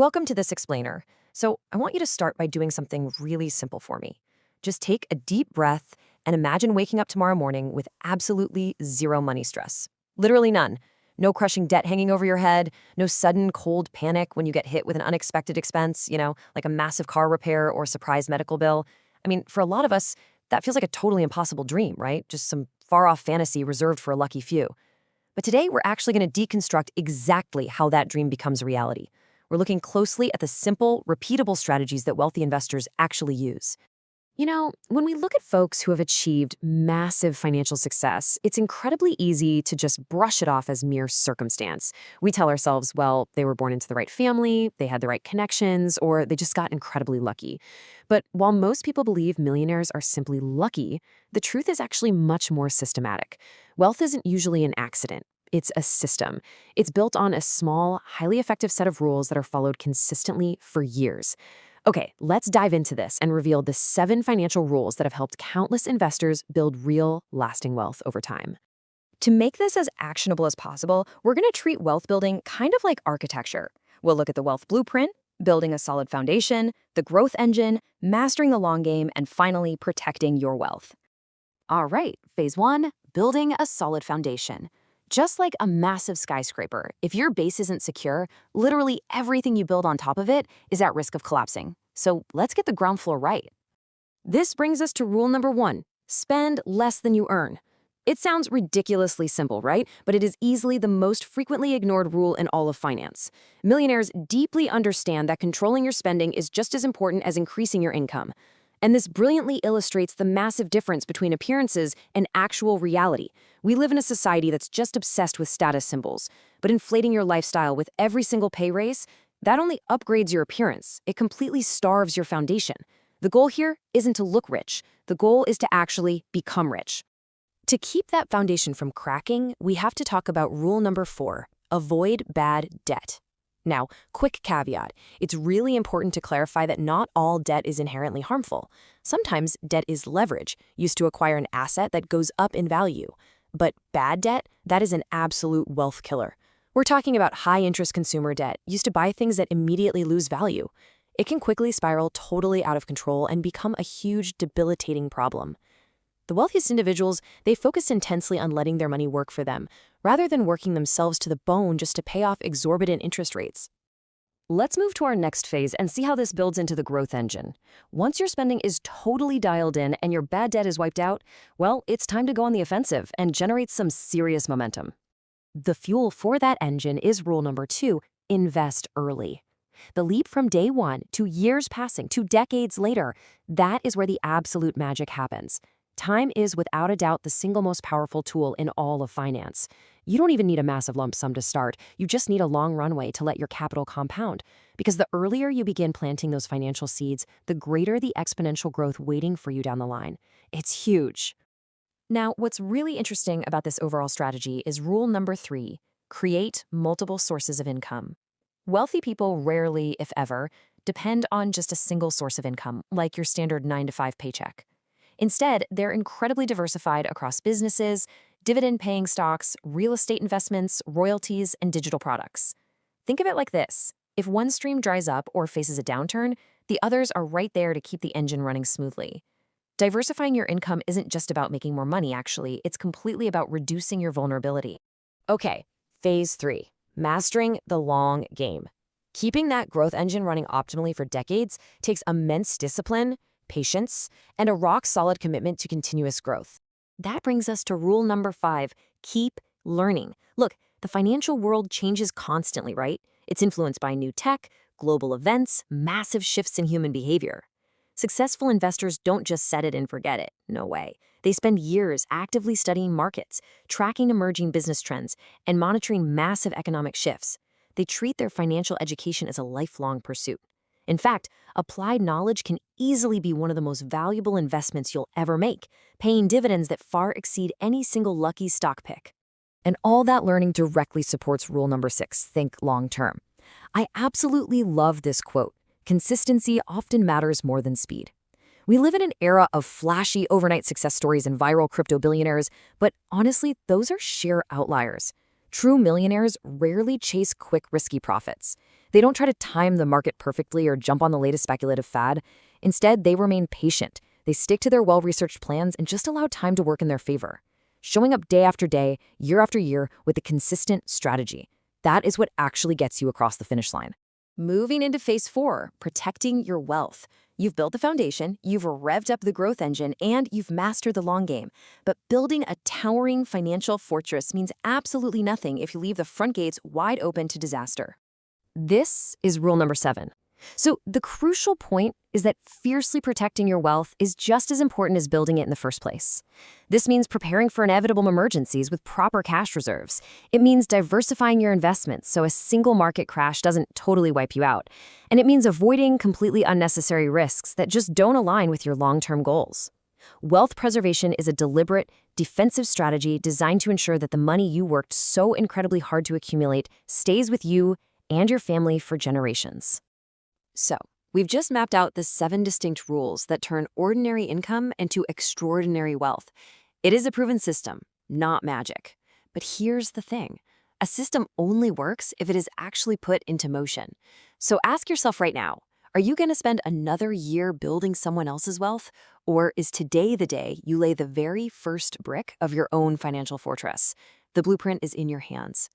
Welcome to this explainer. So, I want you to start by doing something really simple for me. Just take a deep breath and imagine waking up tomorrow morning with absolutely zero money stress. Literally none. No crushing debt hanging over your head, no sudden cold panic when you get hit with an unexpected expense, like a massive car repair or surprise medical bill. I mean, for a lot of us, that feels like a totally impossible dream, right? Just some far off fantasy reserved for a lucky few. But today, we're actually going to deconstruct exactly how that dream becomes a reality. We're looking closely at the simple, repeatable strategies that wealthy investors actually use. When we look at folks who have achieved massive financial success, it's incredibly easy to just brush it off as mere circumstance. We tell ourselves, well, they were born into the right family, they had the right connections, or they just got incredibly lucky. But while most people believe millionaires are simply lucky, the truth is actually much more systematic. Wealth isn't usually an accident. It's a system. It's built on a small, highly effective set of rules that are followed consistently for years. Okay, let's dive into this and reveal the 7 financial rules that have helped countless investors build real, lasting wealth over time. To make this as actionable as possible, we're going to treat wealth building kind of like architecture. We'll look at the wealth blueprint, building a solid foundation, the growth engine, mastering the long game, and finally protecting your wealth. All right, phase 1, building a solid foundation. Just like a massive skyscraper, if your base isn't secure, literally everything you build on top of it is at risk of collapsing. So let's get the ground floor right. This brings us to rule number 1, spend less than you earn. It sounds ridiculously simple, right? But it is easily the most frequently ignored rule in all of finance. Millionaires deeply understand that controlling your spending is just as important as increasing your income. And this brilliantly illustrates the massive difference between appearances and actual reality. We live in a society that's just obsessed with status symbols, but inflating your lifestyle with every single pay raise, that only upgrades your appearance. It completely starves your foundation. The goal here isn't to look rich. The goal is to actually become rich. To keep that foundation from cracking, we have to talk about rule number 4, avoid bad debt. Now, quick caveat, it's really important to clarify that not all debt is inherently harmful. Sometimes debt is leverage, used to acquire an asset that goes up in value. But bad debt, that is an absolute wealth killer. We're talking about high-interest consumer debt, used to buy things that immediately lose value. It can quickly spiral totally out of control and become a huge, debilitating problem. The wealthiest individuals, they focus intensely on letting their money work for them, rather than working themselves to the bone just to pay off exorbitant interest rates. Let's move to our next phase and see how this builds into the growth engine. Once your spending is totally dialed in and your bad debt is wiped out, well, it's time to go on the offensive and generate some serious momentum. The fuel for that engine is rule number 2, invest early. The leap from day 1 to years passing to decades later, that is where the absolute magic happens. Time is without a doubt the single most powerful tool in all of finance. You don't even need a massive lump sum to start. You just need a long runway to let your capital compound. Because the earlier you begin planting those financial seeds, the greater the exponential growth waiting for you down the line. It's huge. Now, what's really interesting about this overall strategy is rule number 3, create multiple sources of income. Wealthy people rarely, if ever, depend on just a single source of income, like your standard 9-to-5 paycheck. Instead, they're incredibly diversified across businesses, dividend-paying stocks, real estate investments, royalties, and digital products. Think of it like this. If one stream dries up or faces a downturn, the others are right there to keep the engine running smoothly. Diversifying your income isn't just about making more money, actually. It's completely about reducing your vulnerability. Okay, phase 3, mastering the long game. Keeping that growth engine running optimally for decades takes immense discipline, patience, and a rock-solid commitment to continuous growth. That brings us to rule number 5, keep learning. Look, the financial world changes constantly, right? It's influenced by new tech, global events, massive shifts in human behavior. Successful investors don't just set it and forget it. No way. They spend years actively studying markets, tracking emerging business trends, and monitoring massive economic shifts. They treat their financial education as a lifelong pursuit. In fact, applied knowledge can easily be one of the most valuable investments you'll ever make, paying dividends that far exceed any single lucky stock pick. And all that learning directly supports rule number 6, think long term. I absolutely love this quote. Consistency often matters more than speed. We live in an era of flashy overnight success stories and viral crypto billionaires, but honestly, those are sheer outliers. True millionaires rarely chase quick, risky profits. They don't try to time the market perfectly or jump on the latest speculative fad. Instead, they remain patient. They stick to their well-researched plans and just allow time to work in their favor. Showing up day after day, year after year, with a consistent strategy. That is what actually gets you across the finish line. Moving into phase 4, protecting your wealth. You've built the foundation, you've revved up the growth engine, and you've mastered the long game. But building a towering financial fortress means absolutely nothing if you leave the front gates wide open to disaster. This is rule number 7. So the crucial point is that fiercely protecting your wealth is just as important as building it in the first place. This means preparing for inevitable emergencies with proper cash reserves. It means diversifying your investments so a single market crash doesn't totally wipe you out. And it means avoiding completely unnecessary risks that just don't align with your long-term goals. Wealth preservation is a deliberate, defensive strategy designed to ensure that the money you worked so incredibly hard to accumulate stays with you and your family for generations. So, we've just mapped out the 7 distinct rules that turn ordinary income into extraordinary wealth. It is a proven system, not magic. But here's the thing. A system only works if it is actually put into motion. So ask yourself right now, are you going to spend another year building someone else's wealth? Or is today the day you lay the very first brick of your own financial fortress? The blueprint is in your hands.